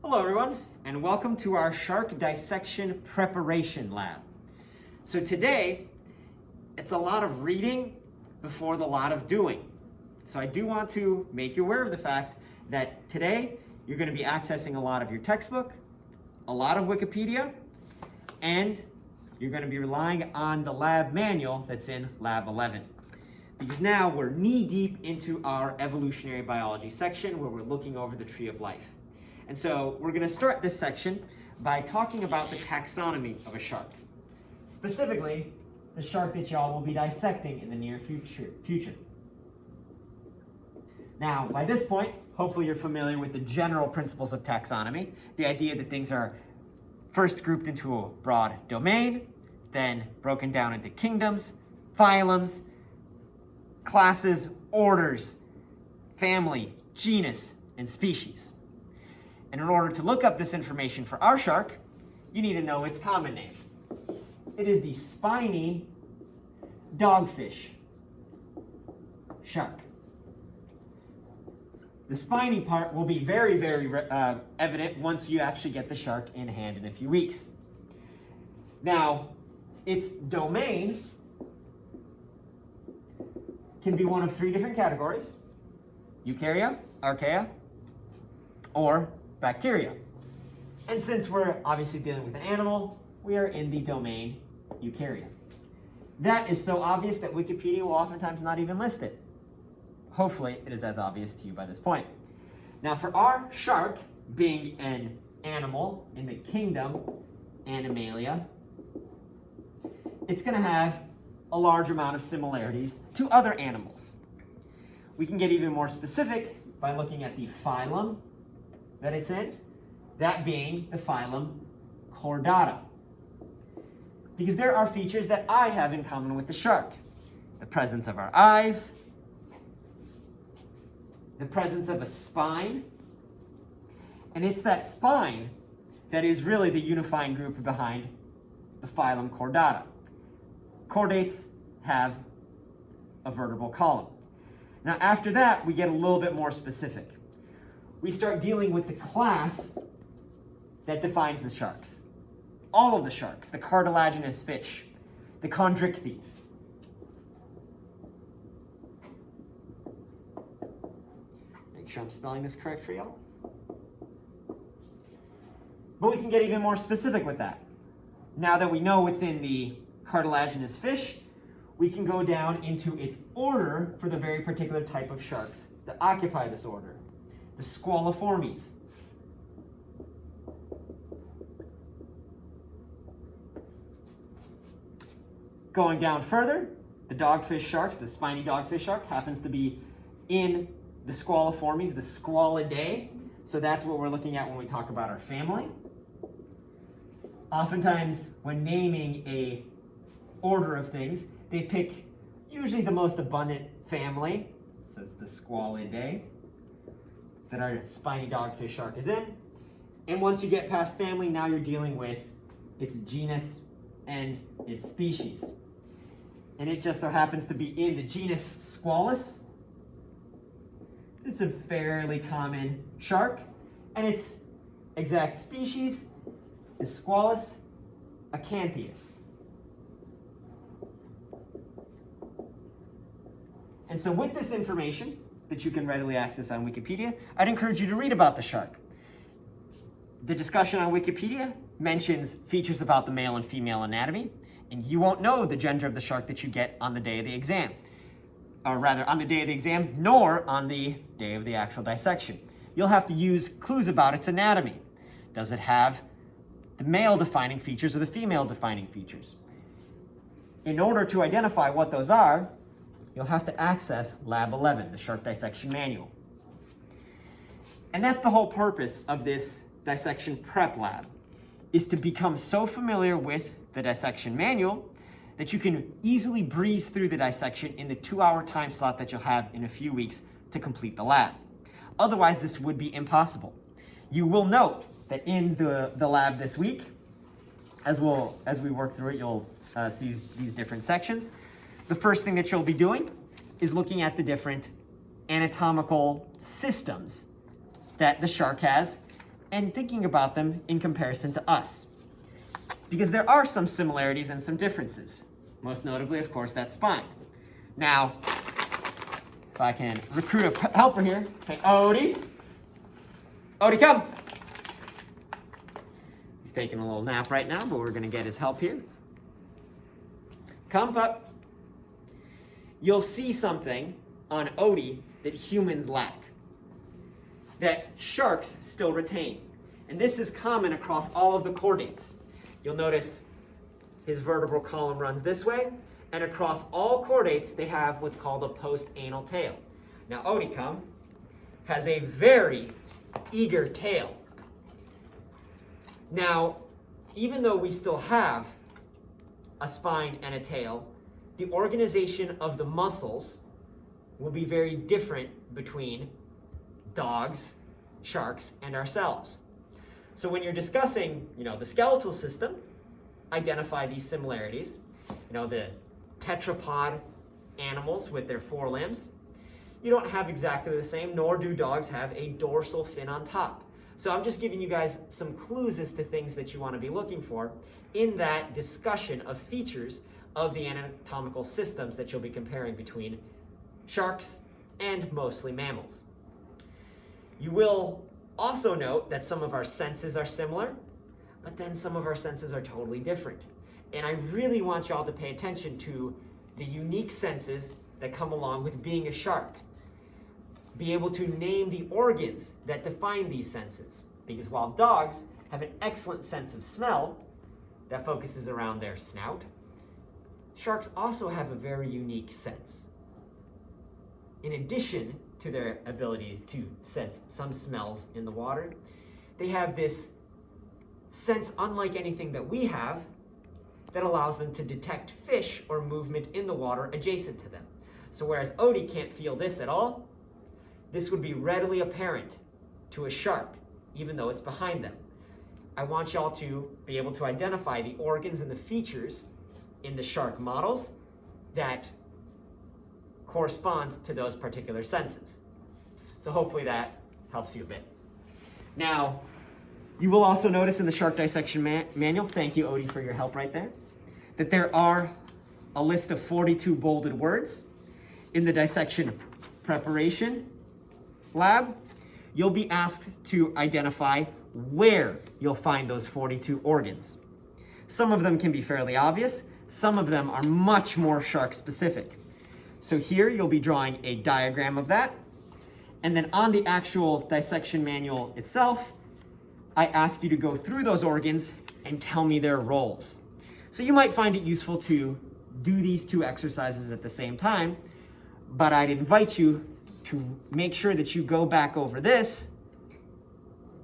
Hello everyone, and welcome to our shark dissection preparation lab. So today, it's a lot of reading before the lot of doing. So I do want to make you aware of the fact that today, you're going to be accessing a lot of your textbook, a lot of Wikipedia, and you're going to be relying on the lab manual that's in Lab 11. Because now we're knee-deep into our evolutionary biology section where we're looking over the tree of life. And so we're going to start this section by talking about the taxonomy of a shark. Specifically, the shark that y'all will be dissecting in the near future. Now, by this point, hopefully you're familiar with the general principles of taxonomy, the idea that things are first grouped into a broad domain, then broken down into kingdoms, phylums, classes, orders, family, genus, and species. And in order to look up this information for our shark, you need to know its common name. It is the spiny dogfish shark. The spiny part will be very, very evident once you actually get the shark in hand in a few weeks. Now, its domain can be one of three different categories: eukarya, archaea, or bacteria. And since we're obviously dealing with an animal, we are in the domain eukarya. That is so obvious that Wikipedia will oftentimes not even list it. Hopefully, it is as obvious to you by this point. Now, for our shark, being an animal in the kingdom Animalia, it's going to have a large amount of similarities to other animals. We can get even more specific by looking at the phylum that it's in, that being the phylum Chordata. Because there are features that I have in common with the shark. The presence of our eyes, the presence of a spine, and it's that spine that is really the unifying group behind the phylum Chordata. Chordates have a vertebral column. Now after that, we get a little bit more specific. We start dealing with the class that defines the sharks. All of the sharks, the cartilaginous fish, the chondrichthyes. Make sure I'm spelling this correct for y'all. But we can get even more specific with that. Now that we know what's in the cartilaginous fish, we can go down into its order for the very particular type of sharks that occupy this order. The Squaliformes. Going down further, the dogfish sharks, the spiny dogfish shark, happens to be in the Squaliformes, the Squalidae. So that's what we're looking at when we talk about our family. Oftentimes, when naming a order of things, they pick usually the most abundant family. So it's the Squalidae that our spiny dogfish shark is in. And once you get past family, now you're dealing with its genus and its species. And it just so happens to be in the genus Squalus. It's a fairly common shark, and its exact species is Squalus acanthius. And so with this information that you can readily access on Wikipedia, I'd encourage you to read about the shark. The discussion on Wikipedia mentions features about the male and female anatomy, and you won't know the gender of the shark that you get on the day of the exam. Or rather, on the day of the exam, nor on the day of the actual dissection. You'll have to use clues about its anatomy. Does it have the male defining features or the female defining features? In order to identify what those are, you'll have to access Lab 11, the Shark Dissection Manual. And that's the whole purpose of this dissection prep lab, is to become so familiar with the dissection manual that you can easily breeze through the dissection in the 2-hour time slot that you'll have in a few weeks to complete the lab. Otherwise, this would be impossible. You will note that in the lab this week, as we work through it, you'll see these different sections. The first thing that you'll be doing is looking at the different anatomical systems that the shark has and thinking about them in comparison to us. Because there are some similarities and some differences. Most notably, of course, that spine. Now, if I can recruit a helper here. Hey, Odie. Odie, come. He's taking a little nap right now, but we're going to get his help here. Come, pup. You'll see something on Odie that humans lack, that sharks still retain. And this is common across all of the chordates. You'll notice his vertebral column runs this way, and across all chordates, they have what's called a post-anal tail. Now, Odicum has a very eager tail. Now, even though we still have a spine and a tail, the organization of the muscles will be very different between dogs, sharks, and ourselves. So when you're discussing, the skeletal system, identify these similarities. The tetrapod animals with their four limbs, you don't have exactly the same, nor do dogs have a dorsal fin on top. So I'm just giving you guys some clues as to things that you want to be looking for in that discussion of features of the anatomical systems that you'll be comparing between sharks and mostly mammals. You will also note that some of our senses are similar, but then some of our senses are totally different. And I really want y'all to pay attention to the unique senses that come along with being a shark. Be able to name the organs that define these senses. Because while dogs have an excellent sense of smell that focuses around their snout, sharks also have a very unique sense. In addition to their ability to sense some smells in the water, they have this sense unlike anything that we have that allows them to detect fish or movement in the water adjacent to them. So whereas Odie can't feel this at all, this would be readily apparent to a shark, even though it's behind them. I want y'all to be able to identify the organs and the features in the shark models that correspond to those particular senses. So hopefully that helps you a bit. Now, you will also notice in the shark dissection manual, thank you Odie for your help right there, that there are a list of 42 bolded words. In the dissection preparation lab, you'll be asked to identify where you'll find those 42 organs. Some of them can be fairly obvious, some of them are much more shark specific. So here you'll be drawing a diagram of that, and then on the actual dissection manual itself, I ask you to go through those organs and tell me their roles. So you might find it useful to do these two exercises at the same time, but I'd invite you to make sure that you go back over this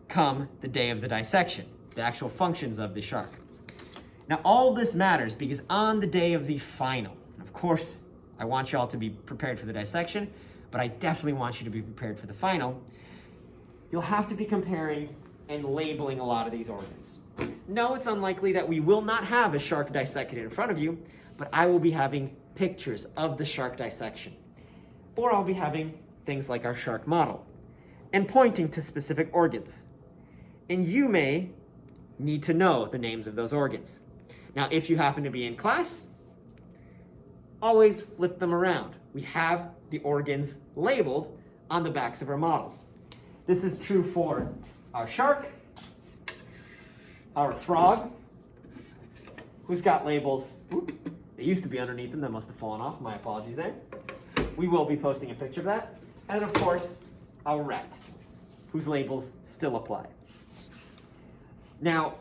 come the day of the dissection, the actual functions of the shark. Now all of this matters because on the day of the final, and of course I want y'all to be prepared for the dissection, but I definitely want you to be prepared for the final, you'll have to be comparing and labeling a lot of these organs. No, it's unlikely that we will not have a shark dissected in front of you, but I will be having pictures of the shark dissection. Or I'll be having things like our shark model and pointing to specific organs. And you may need to know the names of those organs. Now, if you happen to be in class, always flip them around. We have the organs labeled on the backs of our models. This is true for our shark, our frog, who's got labels. They used to be underneath them, that must have fallen off. My apologies there. We will be posting a picture of that. And of course, our rat, whose labels still apply. Now,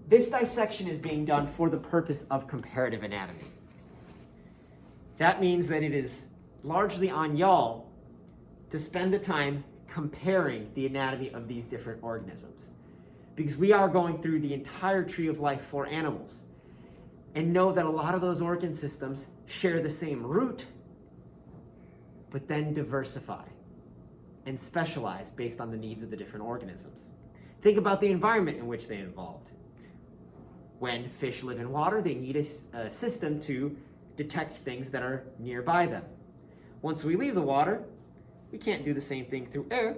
this dissection is being done for the purpose of comparative anatomy. That means that it is largely on y'all to spend the time comparing the anatomy of these different organisms. Because we are going through the entire tree of life for animals and know that a lot of those organ systems share the same root, but then diversify and specialize based on the needs of the different organisms. Think about the environment in which they evolved. When fish live in water, they need a system to detect things that are nearby them. Once we leave the water, we can't do the same thing through air,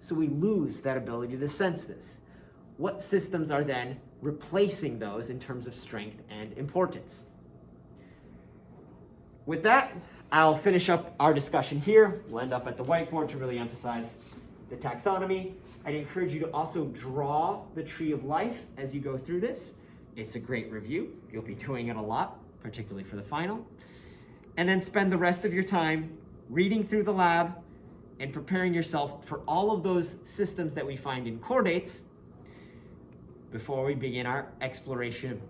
So we lose that ability to sense this. What systems are then replacing those in terms of strength and importance? With that, I'll finish up our discussion here. We'll end up at the whiteboard to really emphasize the taxonomy. I'd encourage you to also draw the tree of life as you go through this. It's a great review. You'll be doing it a lot, particularly for the final. And then spend the rest of your time reading through the lab and preparing yourself for all of those systems that we find in chordates before we begin our exploration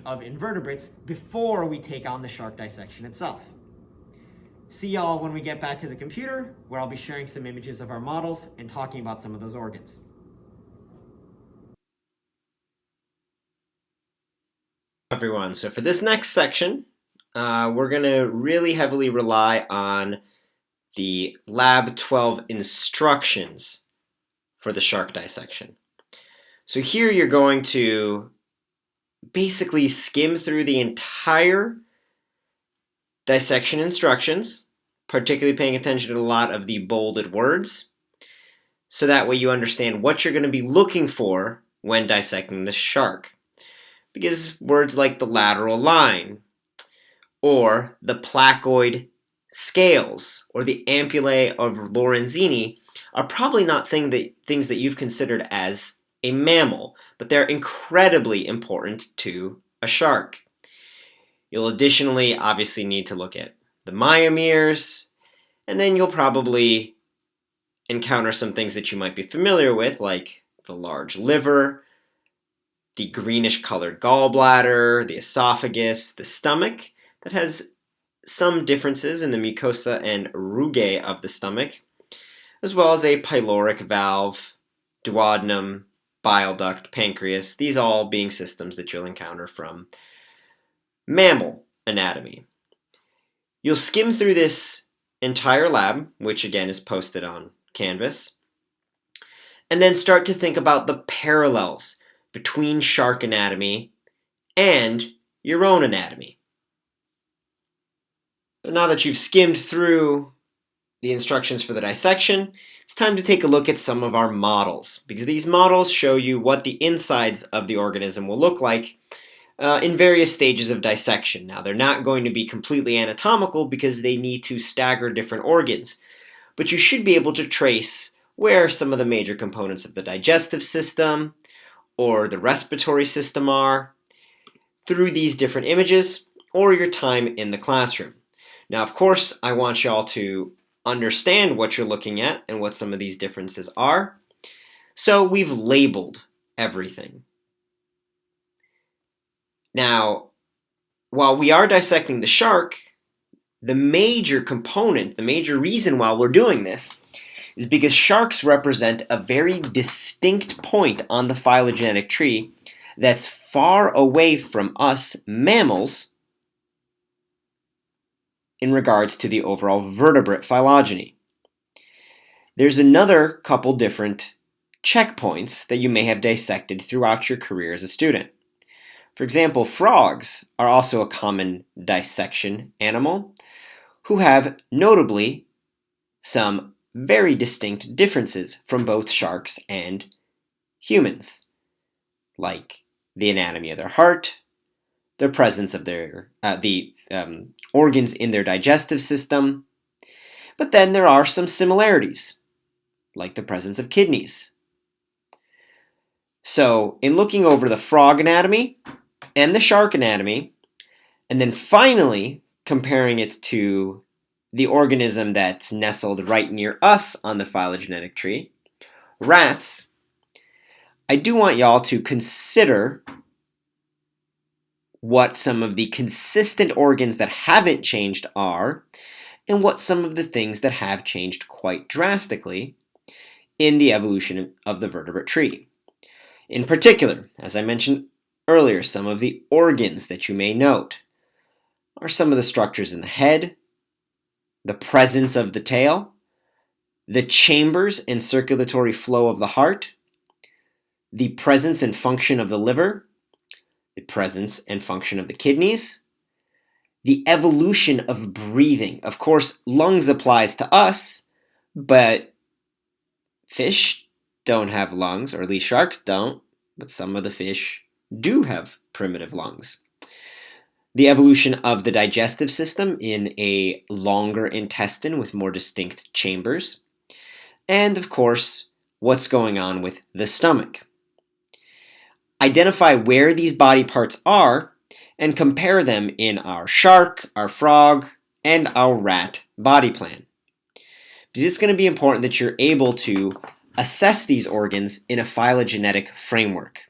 of invertebrates, before we take on the shark dissection itself. See y'all when we get back to the computer, where I'll be sharing some images of our models and talking about some of those organs. Everyone, so for this next section, we're going to really heavily rely on the Lab 12 instructions for the shark dissection. So here you're going to basically skim through the entire dissection instructions, particularly paying attention to a lot of the bolded words, so that way you understand what you're going to be looking for when dissecting the shark. Because words like the lateral line, or the placoid scales, or the ampullae of Lorenzini are probably not things that you've considered as a mammal, but they're incredibly important to a shark. You'll additionally obviously need to look at the myomeres, and then you'll probably encounter some things that you might be familiar with, like the large liver, the greenish colored gallbladder, the esophagus, the stomach, that has some differences in the mucosa and rugae of the stomach, as well as a pyloric valve, duodenum, bile duct, pancreas, these all being systems that you'll encounter from mammal anatomy. You'll skim through this entire lab, which again is posted on Canvas, and then start to think about the parallels between shark anatomy and your own anatomy. So now that you've skimmed through the instructions for the dissection, it's time to take a look at some of our models, because these models show you what the insides of the organism will look like in various stages of dissection. Now, they're not going to be completely anatomical because they need to stagger different organs, but you should be able to trace where some of the major components of the digestive system or the respiratory system are through these different images or your time in the classroom. Now, of course, I want y'all to understand what you're looking at and what some of these differences are. So we've labeled everything. Now, while we are dissecting the shark, the major component, the major reason why we're doing this is because sharks represent a very distinct point on the phylogenetic tree that's far away from us mammals in regards to the overall vertebrate phylogeny. There's another couple different checkpoints that you may have dissected throughout your career as a student. For example, frogs are also a common dissection animal who have notably some very distinct differences from both sharks and humans, like the anatomy of their heart, the presence of their organs in their digestive system. But then there are some similarities, like the presence of kidneys. So, in looking over the frog anatomy and the shark anatomy, and then finally comparing it to the organism that's nestled right near us on the phylogenetic tree, rats, I do want y'all to consider what some of the consistent organs that haven't changed are, and what some of the things that have changed quite drastically in the evolution of the vertebrate tree. In particular, as I mentioned earlier, some of the organs that you may note are some of the structures in the head, the presence of the tail, the chambers and circulatory flow of the heart, the presence and function of the liver, the presence and function of the kidneys, the evolution of breathing. Of course, lungs applies to us, but fish don't have lungs, or at least sharks don't, but some of the fish do have primitive lungs. The evolution of the digestive system in a longer intestine with more distinct chambers. And of course, what's going on with the stomach. Identify where these body parts are and compare them in our shark, our frog, and our rat body plan. Because it's going to be important that you're able to assess these organs in a phylogenetic framework.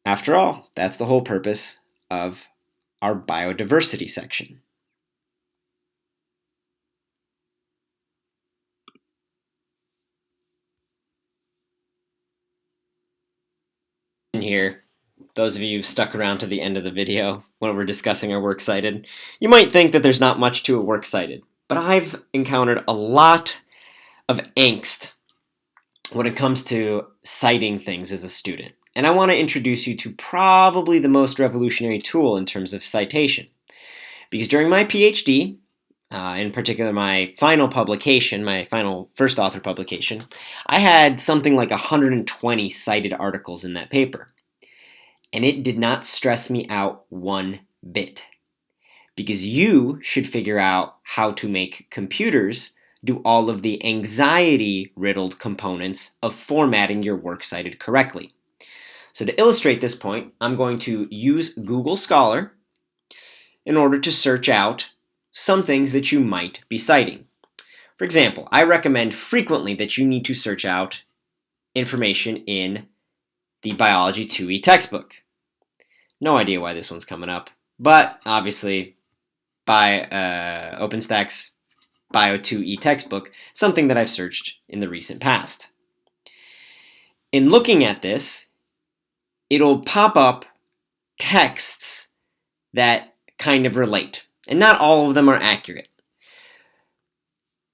After all, that's the whole purpose of our biodiversity section. Here, those of you who stuck around to the end of the video when we're discussing our works cited, you might think that there's not much to a works cited, but I've encountered a lot of angst when it comes to citing things as a student. And I want to introduce you to probably the most revolutionary tool in terms of citation. Because during my PhD, in particular my final publication, my final first author publication, I had something like 120 cited articles in that paper. And it did not stress me out one bit. Because you should figure out how to make computers do all of the anxiety-riddled components of formatting your works cited correctly. So to illustrate this point, I'm going to use Google Scholar in order to search out some things that you might be citing. For example, I recommend frequently that you need to search out information in the Biology 2E textbook. No idea why this one's coming up, but obviously by OpenStack's Bio2E textbook, something that I've searched in the recent past. In looking at this, it'll pop up texts that kind of relate, and not all of them are accurate.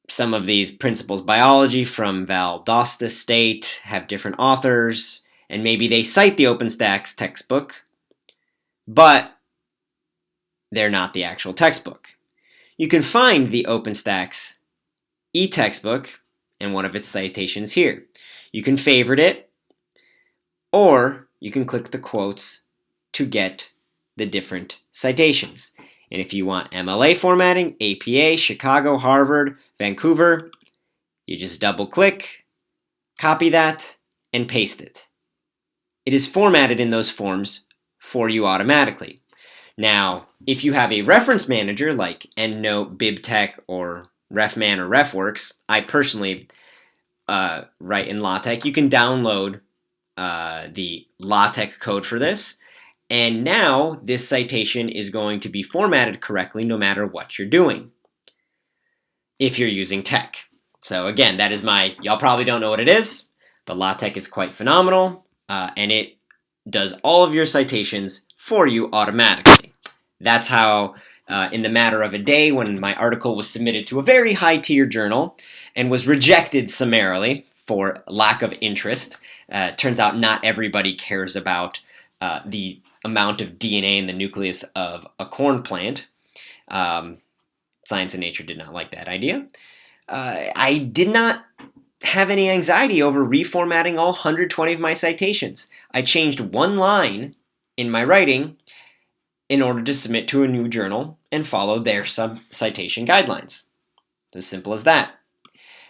Some of these principles biology from Val Dosta State have different authors, and maybe they cite the OpenStack's textbook, but they're not the actual textbook. You can find the OpenStack's e-textbook and one of its citations here. You can favorite it, or you can click the quotes to get the different citations. And if you want MLA formatting, APA, Chicago, Harvard, Vancouver, you just double click, copy that, and paste it. It is formatted in those forms for you automatically. Now, if you have a reference manager like EndNote, BibTeX, or RefMan or RefWorks, I personally write in LaTeX. You can download the LaTeX code for this, and now this citation is going to be formatted correctly no matter what you're doing if you're using tech. So again, that is y'all probably don't know what it is, but LaTeX is quite phenomenal, and it does all of your citations for you automatically. That's how, in the matter of a day, when my article was submitted to a very high-tier journal and was rejected summarily for lack of interest, turns out not everybody cares about the amount of DNA in the nucleus of a corn plant. Science and Nature did not like that idea. I did not have any anxiety over reformatting all 120 of my citations. I changed one line in my writing in order to submit to a new journal and follow their citation guidelines. As simple as that.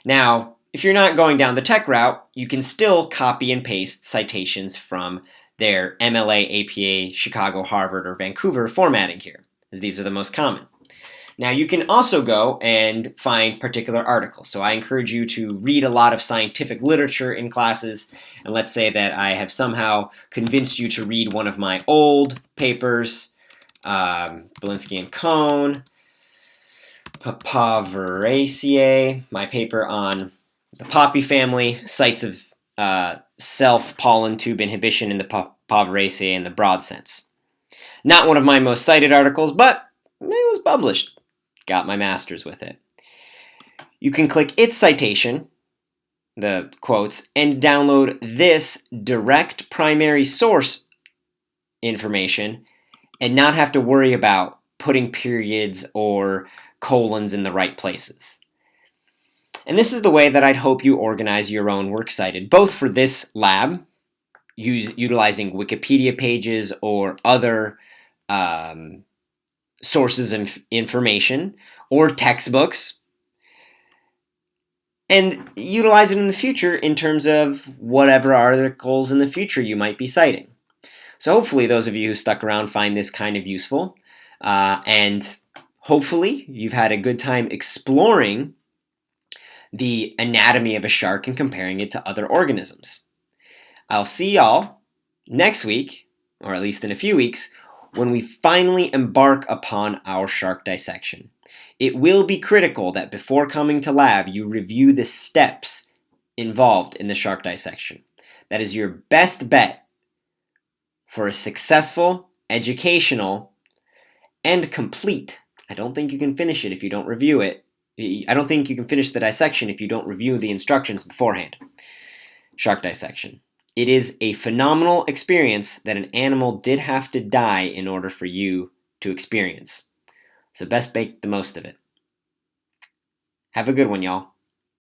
Now, if you're not going down the tech route, you can still copy and paste citations from their MLA, APA, Chicago, Harvard, or Vancouver formatting here, as these are the most common. Now, you can also go and find particular articles. So I encourage you to read a lot of scientific literature in classes. And let's say that I have somehow convinced you to read one of my old papers, Belinsky and Cohn, Papaveraceae, my paper on the poppy family, sites of self-pollen tube inhibition in the Papaveraceae in the broad sense. Not one of my most cited articles, but it was published. Got my master's with it. You can click its citation, the quotes, and download this direct primary source information and not have to worry about putting periods or colons in the right places. And this is the way that I'd hope you organize your own works cited, both for this lab, utilizing Wikipedia pages or other sources of information, or textbooks, and utilize it in the future in terms of whatever articles in the future you might be citing. So hopefully those of you who stuck around find this kind of useful, and hopefully you've had a good time exploring the anatomy of a shark and comparing it to other organisms. I'll see y'all next week, or at least in a few weeks, when we finally embark upon our shark dissection. It will be critical that before coming to lab, you review the steps involved in the shark dissection. That is your best bet for a successful, educational, and complete. I don't think you can finish it if you don't review it. I don't think you can finish the dissection if you don't review the instructions beforehand. Shark dissection. It is a phenomenal experience that an animal did have to die in order for you to experience. So best make the most of it. Have a good one, y'all.